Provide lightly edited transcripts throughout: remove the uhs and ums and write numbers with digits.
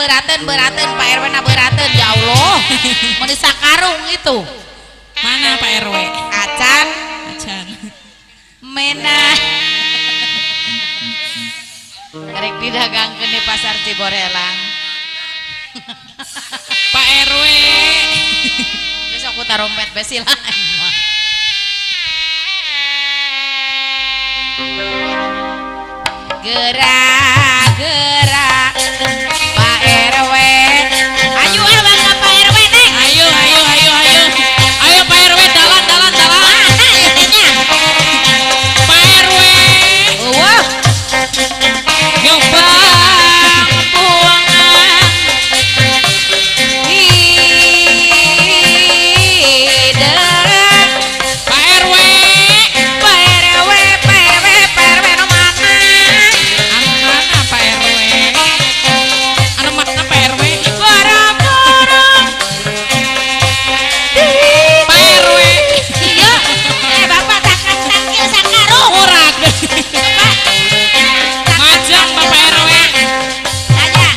beraten Pak RW na beraten ya Allah. Mun sakarung itu. Mana Pak RW? Acan. Mena. Rek didagangkeun di pasar Ciborelang. Pak RW. Besok aku tarompet besilan. Gerak Pak RW. Ayo bangga Pak RW neng. Ayo Pak RW dalan. Pak RW. Wah. Nyoba Buangan hidup Pak RW. Pak RW no mana? Anu mana Pak RW? Anu makna Pak RW? Boro-boro Pak RW. iya. Bapak takkan sakarung. Murah. Bapak Ngajak Bapak RW. tanya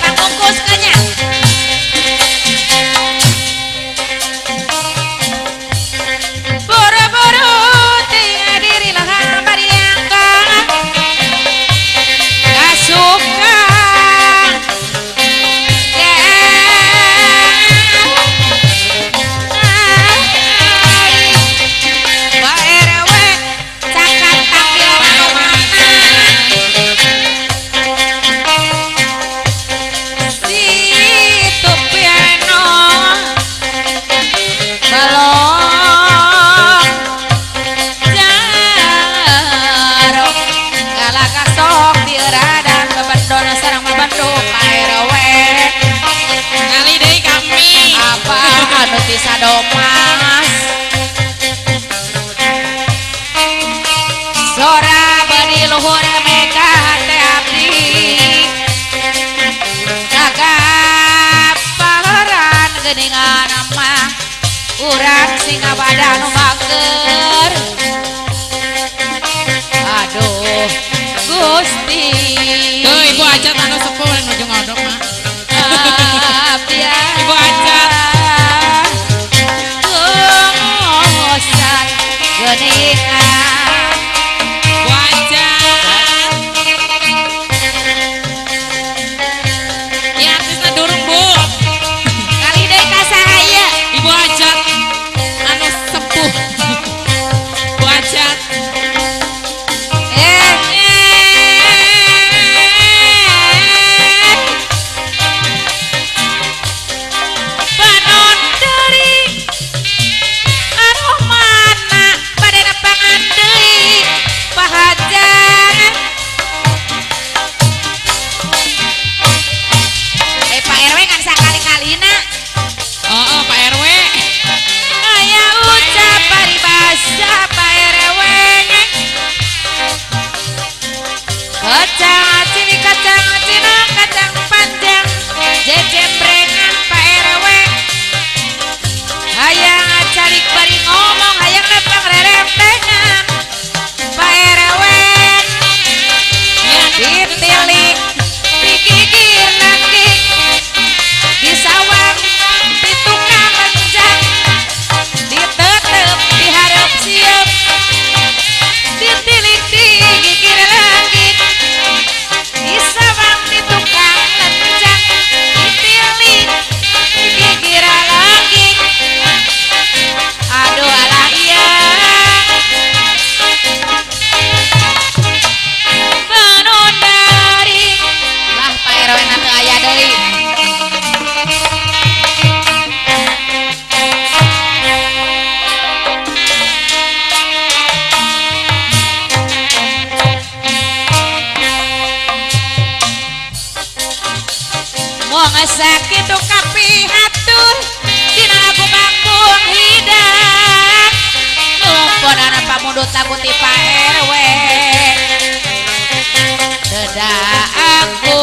pangungkus kanya. Boro-boro tinggal diri lah hamba diangkat. Gak suka Pak RW cakat takil anu mana? Situ piano belum jarok galaka sok dieradan bebandon sareng membandung Pak RW. Kali deui kami. Apa anu ti sadomas sora beudi luhur mega teh abdi kagaparan geuningan mah urang singa badan mager. Aduh Gusti Tuh Ibu Acat anu sepuh nuju ngodok mah. Ibu Acat. Gosan geuningan Ibu Acat. Ya artisna durung Bu. kali deui ka sahaya. Ibu Acat anu sepuh. Ibu Acat. Panon deuri anu mana bade nepangan deui pahajangan. Pak RW kan sakali-kalina Oh, Pak RW. aya ucap paribasa Pak RW. Kacang cini kacang cina kacang panjang jejembrengan Pak RW. Hayang calik bari ngomong hayang lepang rerempengan Pak RW. Ditilik digigir lagi disawang ditukang lenjang ditetep diharap siap ditilik digigir lagi disawang ditukang lenjang ditilik digigir lagi. Aduh alah iya menundari lah Pak RW na teu aya deui. Moal sakitu kapihatur dina lagu Bangkung Hidat nulumponana pamundut lagu ti Pak RW. Teu aku